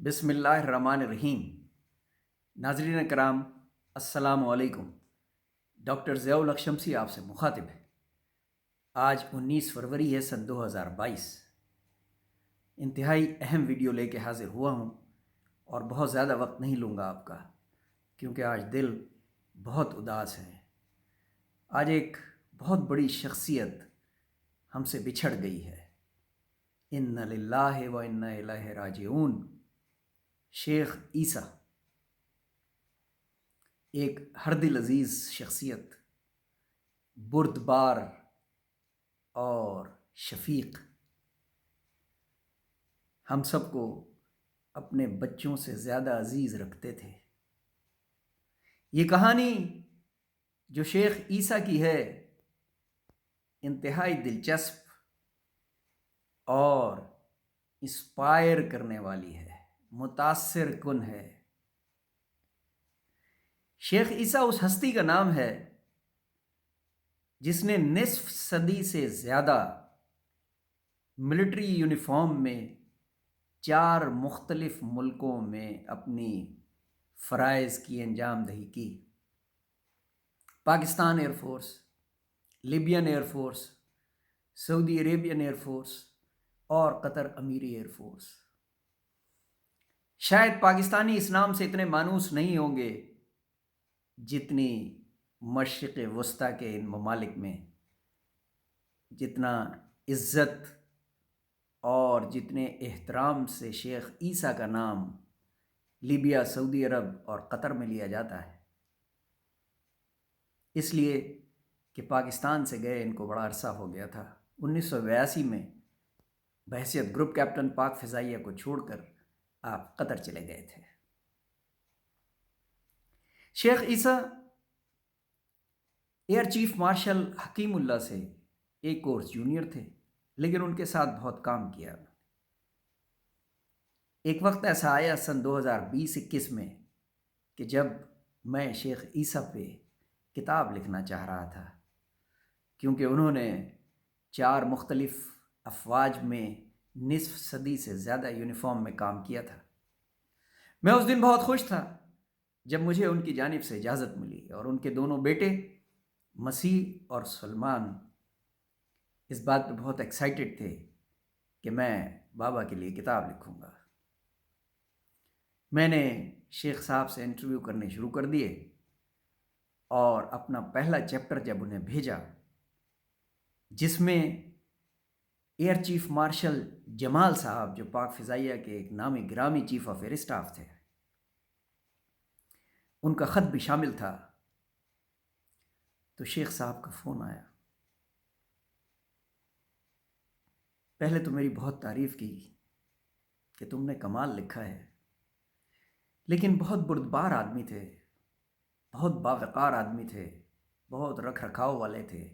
بسم اللہ الرحمن الرحیم۔ ناظرین کرام، السلام علیکم۔ ڈاکٹر ضیاء الحق شمسی آپ سے مخاطب ہے۔ آج 19 فروری ہے سن 2022۔ انتہائی اہم ویڈیو لے کے حاضر ہوا ہوں اور بہت زیادہ وقت نہیں لوں گا آپ کا، کیونکہ آج دل بہت اداس ہے۔ آج ایک بہت بڑی شخصیت ہم سے بچھڑ گئی ہے۔ ان للہ و انا الیہ راجعون۔ شیخ عیسیٰ ایک ہر دل عزیز شخصیت، بردبار اور شفیق، ہم سب کو اپنے بچوں سے زیادہ عزیز رکھتے تھے۔ یہ کہانی جو شیخ عیسیٰ کی ہے انتہائی دلچسپ اور انسپائر کرنے والی ہے، متاثر کن ہے۔ شیخ عیسیٰ اس ہستی کا نام ہے جس نے نصف صدی سے زیادہ ملٹری یونیفارم میں 4 مختلف ملکوں میں اپنی فرائض کی انجام دہی کی۔ Pakistan air force, Libyan air force, Saudi Arabian air force اور قطر امیری ایئر فورس۔ شاید پاکستانی اس نام سے اتنے مانوس نہیں ہوں گے جتنی مشرق وسطیٰ کے ان ممالک میں، جتنا عزت اور جتنے احترام سے شیخ عیسیٰ کا نام لیبیا، سعودی عرب اور قطر میں لیا جاتا ہے۔ اس لیے کہ پاکستان سے گئے ان کو بڑا عرصہ ہو گیا تھا۔ 1982 میں بحیثیت گروپ کیپٹن پاک فضائیہ کو چھوڑ کر آپ قطر چلے گئے تھے۔ شیخ عیسیٰ ایئر چیف مارشل حکیم اللہ سے ایک کورس جونیئر تھے، لیکن ان کے ساتھ بہت کام کیا۔ ایک وقت ایسا آیا سن 2020-21 میں کہ جب میں شیخ عیسیٰ پہ کتاب لکھنا چاہ رہا تھا، کیونکہ انہوں نے 4 مختلف افواج میں نصف صدی سے زیادہ یونیفارم میں کام کیا تھا۔ میں اس دن بہت خوش تھا جب مجھے ان کی جانب سے اجازت ملی، اور ان کے دونوں بیٹے مسیح اور سلمان اس بات پہ بہت ایکسائٹڈ تھے کہ میں بابا کے لیے کتاب لکھوں گا۔ میں نے شیخ صاحب سے انٹرویو کرنے شروع کر دیے، اور اپنا پہلا چیپٹر جب انہیں بھیجا، جس میں ایئر چیف مارشل جمال صاحب، جو پاک فضائیہ کے ایک نامی گرامی چیف آف ایئر اسٹاف تھے، ان کا خط بھی شامل تھا، تو شیخ صاحب کا فون آیا۔ پہلے تو میری بہت تعریف کی کہ تم نے کمال لکھا ہے، لیکن بہت بردبار آدمی تھے، بہت باوقار آدمی تھے، بہت رکھ رکھاؤ والے تھے۔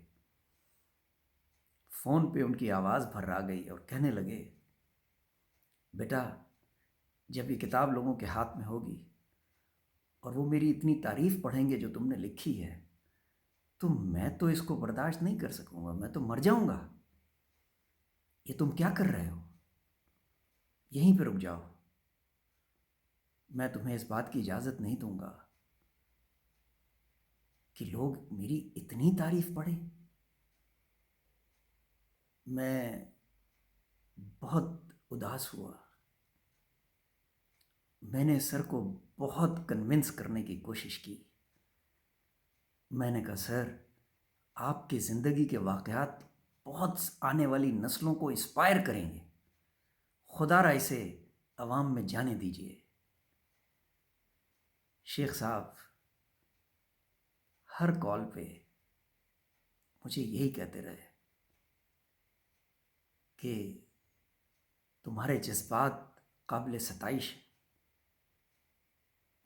فون پہ ان کی آواز بھر آ گئی اور کہنے لگے، بیٹا جب یہ کتاب لوگوں کے ہاتھ میں ہوگی اور وہ میری اتنی تعریف پڑھیں گے جو تم نے لکھی ہے، تو میں تو اس کو برداشت نہیں کر سکوں گا، میں تو مر جاؤں گا۔ یہ تم کیا کر رہے ہو؟ یہیں پہ رک جاؤ، میں تمہیں اس بات کی اجازت نہیں دوں گا کہ لوگ میری اتنی تعریف پڑھیں۔ میں بہت اداس ہوا۔ میں نے سر کو بہت کنونس کرنے کی کوشش کی۔ میں نے کہا، سر آپ کی زندگی کے واقعات بہت آنے والی نسلوں کو انسپائر کریں گے، خدا را اسے عوام میں جانے دیجیے۔ شیخ صاحب ہر کال پہ مجھے یہی کہتے رہے کہ تمہارے جذبات قابل ستائش ہیں،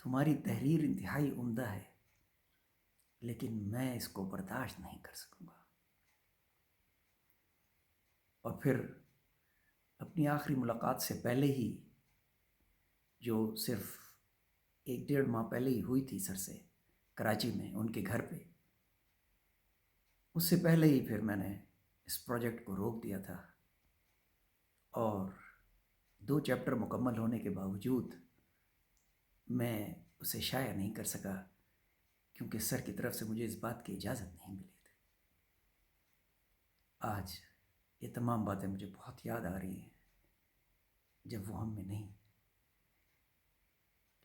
تمہاری تحریر انتہائی عمدہ ہے، لیکن میں اس کو برداشت نہیں کر سکوں گا۔ اور پھر اپنی آخری ملاقات سے پہلے ہی، جو صرف 1-1.5 ماہ پہلے ہی ہوئی تھی سر سے کراچی میں ان کے گھر پہ، اس سے پہلے ہی پھر میں نے اس پروجیکٹ کو روک دیا تھا، اور 2 چیپٹر مکمل ہونے کے باوجود میں اسے شائع نہیں کر سکا، کیونکہ سر کی طرف سے مجھے اس بات کی اجازت نہیں ملی تھی۔ آج یہ تمام باتیں مجھے بہت یاد آ رہی ہیں جب وہ ہم میں نہیں،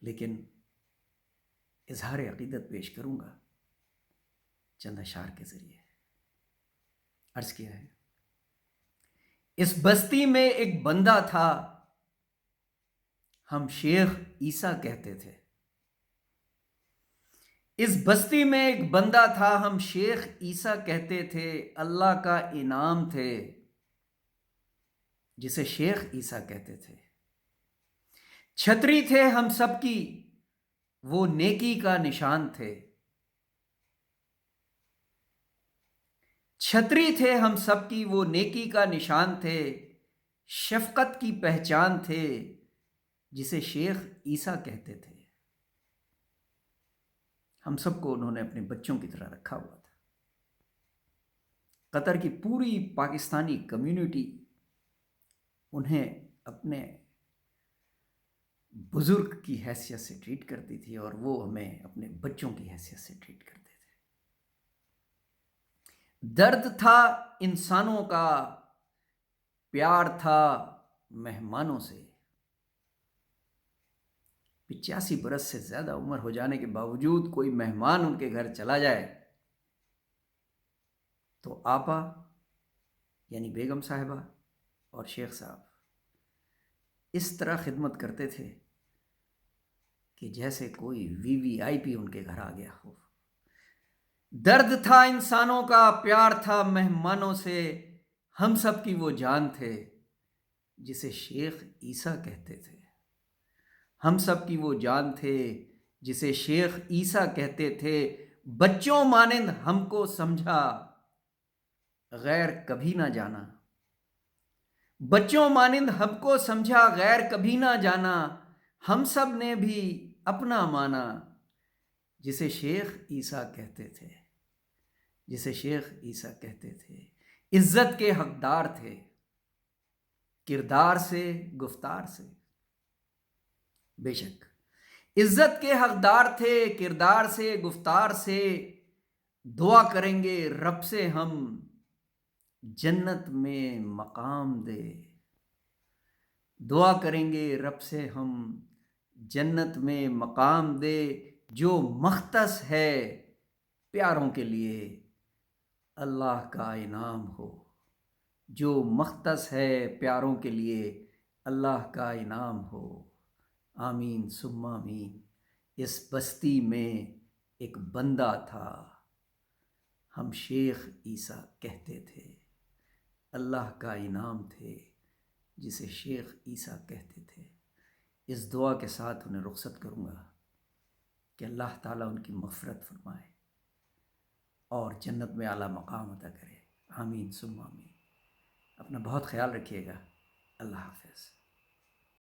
لیکن اظہار عقیدت پیش کروں گا چند اشعار کے ذریعے۔ عرض کیا ہے، اس بستی میں ایک بندہ تھا، ہم شیخ عیسیٰ کہتے تھے۔ اس بستی میں ایک بندہ تھا، ہم شیخ عیسیٰ کہتے تھے، اللہ کا انعام تھے جسے شیخ عیسیٰ کہتے تھے۔ چھتری تھے ہم سب کی، وہ نیکی کا نشان تھے۔ چھتری تھے ہم سب کی، وہ نیکی کا نشان تھے، شفقت کی پہچان تھے جسے شیخ عیسیٰ کہتے تھے۔ ہم سب کو انہوں نے اپنے بچوں کی طرح رکھا ہوا تھا۔ قطر کی پوری پاکستانی کمیونٹی انہیں اپنے بزرگ کی حیثیت سے ٹریٹ کرتی تھی، اور وہ ہمیں اپنے بچوں کی حیثیت سے ٹریٹ کرتے تھے۔ درد تھا انسانوں کا، پیار تھا مہمانوں سے۔ 85 برس سے زیادہ عمر ہو جانے کے باوجود کوئی مہمان ان کے گھر چلا جائے تو آپا یعنی بیگم صاحبہ اور شیخ صاحب اس طرح خدمت کرتے تھے کہ جیسے کوئی VIP ان کے گھر آ گیا ہو۔ درد تھا انسانوں کا، پیار تھا مہمانوں سے، ہم سب کی وہ جان تھے جسے شیخ عیسیٰ کہتے تھے۔ ہم سب کی وہ جان تھے جسے شیخ عیسیٰ کہتے تھے۔ بچوں مانند ہم کو سمجھا، غیر کبھی نہ جانا۔ بچوں مانند ہم کو سمجھا، غیر کبھی نہ جانا۔ ہم سب نے بھی اپنا مانا جسے شیخ عیسیٰ کہتے تھے، جسے شیخ عیسیٰ کہتے تھے۔ عزت کے حقدار تھے، کردار سے گفتار سے۔ بے شک عزت کے حقدار تھے، کردار سے گفتار سے۔ دعا کریں گے رب سے ہم، جنت میں مقام دے۔ دعا کریں گے رب سے ہم، جنت میں مقام دے۔ جو مختص ہے پیاروں کے لیے، اللہ کا انعام ہو۔ جو مختص ہے پیاروں کے لیے، اللہ کا انعام ہو۔ آمین ثم آمین۔ اس بستی میں ایک بندہ تھا، ہم شیخ عیسیٰ کہتے تھے، اللہ کا انعام تھے جسے شیخ عیسیٰ کہتے تھے۔ اس دعا کے ساتھ انہیں رخصت کروں گا کہ اللہ تعالیٰ ان کی مغفرت فرمائے اور جنت میں اعلیٰ مقام عطا کرے۔ آمین ثم آمین۔ اپنا بہت خیال رکھیے گا۔ اللہ حافظ۔